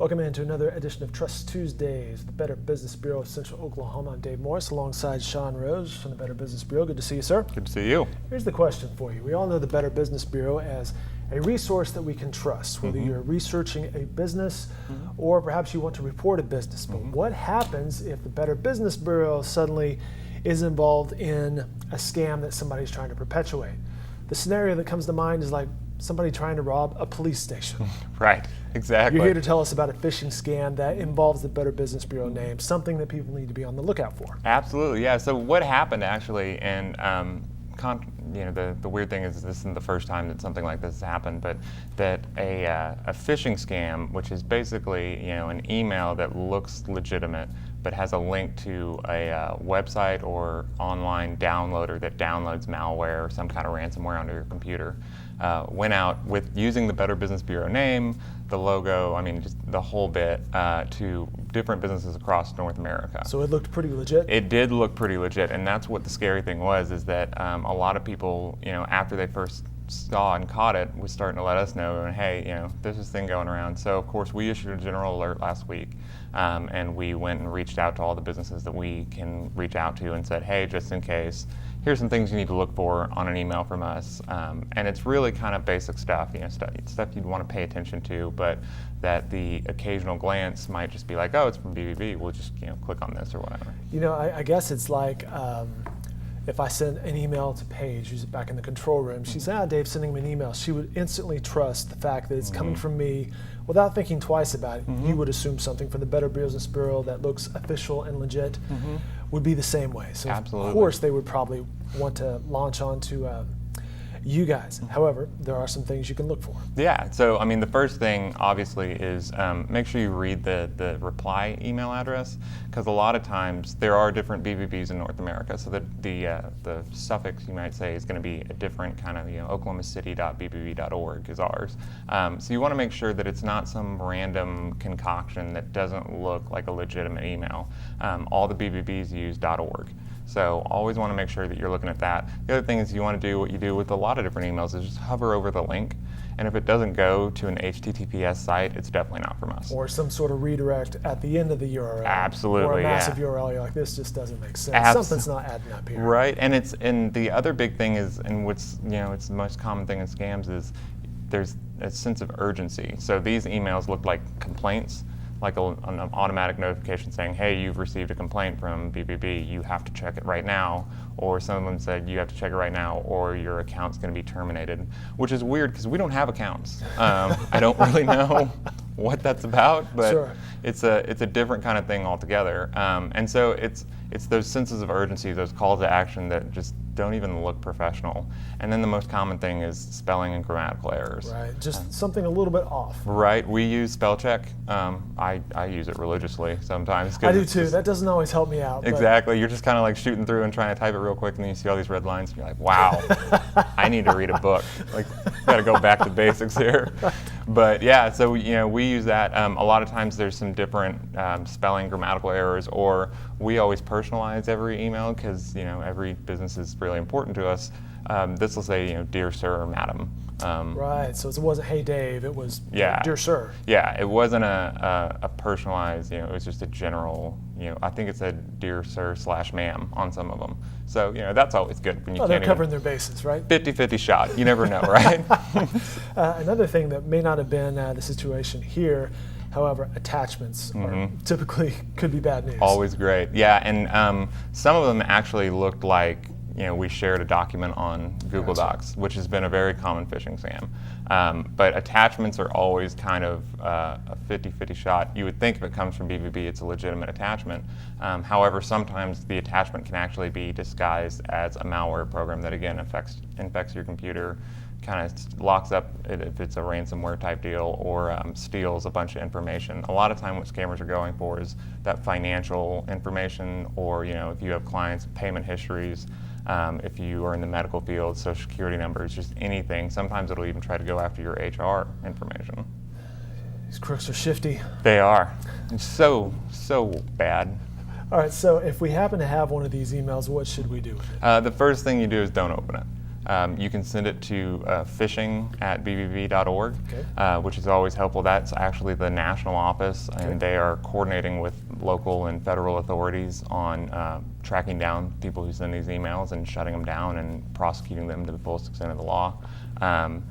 Welcome into another edition of Trust Tuesdays, the Better Business Bureau of Central Oklahoma. I'm Dave Morris alongside Sean Rose from the Better Business Bureau. Good to see you, sir. Good to see you. Here's the question for you. We all know the Better Business Bureau as a resource that we can trust, whether you're researching a business or perhaps you want to report a business. But what happens if the Better Business Bureau suddenly is involved in a scam that somebody's trying to perpetuate? The scenario that comes to mind is like somebody trying to rob a police station. Right, exactly. You're here to tell us about a phishing scam that involves the Better Business Bureau name, something that people need to be on the lookout for. Absolutely, yeah. So what happened actually, and the weird thing is this isn't the first time that something like this has happened, but that a phishing scam, which is basically an email that looks legitimate but has a link to a website or online downloader that downloads malware or some kind of ransomware onto your computer, went out with using the Better Business Bureau name, the logo, just the whole bit, to different businesses across North America. So it looked pretty legit? It did look pretty legit, and that's what the scary thing was, is that a lot of people, after they first saw and caught it, was starting to let us know, hey, there's this thing going around. So of course we issued a general alert last week, and we went and reached out to all the businesses that we can reach out to and said, hey, just in case, here's some things you need to look for on an email from us. And it's really kind of basic stuff, stuff you'd want to pay attention to, but that the occasional glance might just be like, oh, it's from BBB, we'll just click on this or whatever. I guess it's like, if I send an email to Paige, who's back in the control room, she said, Dave's sending me an email. She would instantly trust the fact that it's coming from me without thinking twice about it. You would assume something from the Better Business Bureau that looks official and legit would be the same way. So absolutely. Of course they would probably want to launch onto you guys. However, there are some things you can look for. Yeah, so the first thing obviously is make sure you read the reply email address, because a lot of times there are different BBBs in North America. So the suffix, you might say, is going to be a different kind of, oklahomacity.bbb.org is ours. So you want to make sure that it's not some random concoction that doesn't look like a legitimate email. All the BBBs use .org. So always want to make sure that you're looking at that. The other thing is you want to do what you do with a lot of different emails, is just hover over the link. And if it doesn't go to an HTTPS site, it's definitely not from us. Or some sort of redirect at the end of the URL. Absolutely, or a massive yeah. URL. You're like, this just doesn't make sense. Something's not adding up here. Right, and the other big thing is, and what's it's the most common thing in scams, is there's a sense of urgency. So these emails look like complaints, like an automatic notification saying, hey, you've received a complaint from BBB, you have to check it right now. Or someone said, you have to check it right now, or your account's going to be terminated, which is weird because we don't have accounts. I don't really know what that's about, but sure. It's a different kind of thing altogether. And so it's those senses of urgency, those calls to action that just don't even look professional. And then the most common thing is spelling and grammatical errors. Right, just something a little bit off. Right, we use Spellcheck. I use it religiously sometimes. I do too, that doesn't always help me out. Exactly, you're just kind of like shooting through and trying to type it real quick, and then you see all these red lines, and you're like, wow, I need to read a book. Like, gotta go back to basics here. But yeah, so we use that. A lot of times there's some different spelling, grammatical errors, or we always personalize every email because every business is really important to us. This will say, dear sir or madam. Right, so it wasn't, hey Dave, it was, dear sir. Yeah, it wasn't a personalized, it was just a general, I think it said dear sir / ma'am on some of them. So, that's always good when you they're covering their bases, right? 50-50 shot, you never know, right? Another thing that may not have been the situation here, however, attachments are typically could be bad news. Always great, yeah, and some of them actually looked like we shared a document on Google Docs, which has been a very common phishing scam. But attachments are always kind of a 50-50 shot. You would think if it comes from BBB, it's a legitimate attachment. However, sometimes the attachment can actually be disguised as a malware program that, again, infects your computer, kind of locks up if it's a ransomware type deal, or steals a bunch of information. A lot of time what scammers are going for is that financial information, or if you have clients, payment histories, if you are in the medical field, social security numbers, just anything. Sometimes it'll even try to go after your HR information. These crooks are shifty. They are. It's so bad. All right, so if we happen to have one of these emails, what should we do with it? The first thing you do is don't open it. You can send it to phishing@bbb.org, Okay. which is always helpful. That's actually the national office, and they are coordinating with local and federal authorities on tracking down people who send these emails and shutting them down and prosecuting them to the fullest extent of the law. And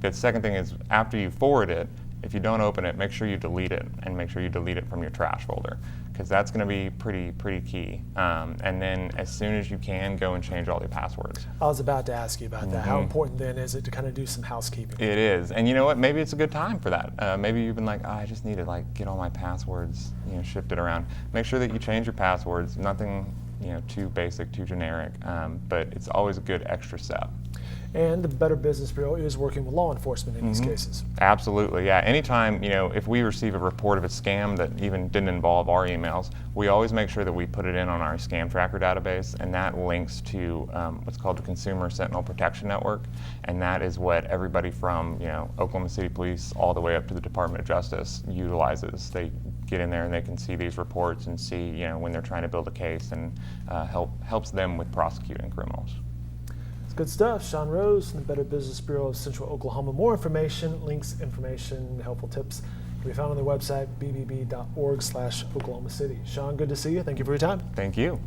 the second thing is, after you forward it, if you don't open it, make sure you delete it, and make sure you delete it from your trash folder, because that's going to be pretty key. And then as soon as you can, go and change all your passwords. I was about to ask you about that. How important then is it to kind of do some housekeeping? It is, and you know what? Maybe it's a good time for that. Maybe you've been like, I just need to get all my passwords, shifted around. Make sure that you change your passwords. Nothing, too basic, too generic, but it's always a good extra step. And the Better Business Bureau is working with law enforcement in these cases. Absolutely, yeah. Anytime, if we receive a report of a scam that even didn't involve our emails, we always make sure that we put it in on our scam tracker database, and that links to what's called the Consumer Sentinel Protection Network, and that is what everybody from, Oklahoma City Police all the way up to the Department of Justice utilizes. They get in there and they can see these reports and see, when they're trying to build a case, and helps them with prosecuting criminals. It's good stuff. Sean Rose from the Better Business Bureau of Central Oklahoma. More information, links, information, helpful tips can be found on their website, bbb.org/Oklahoma City. Sean, good to see you. Thank you for your time. Thank you.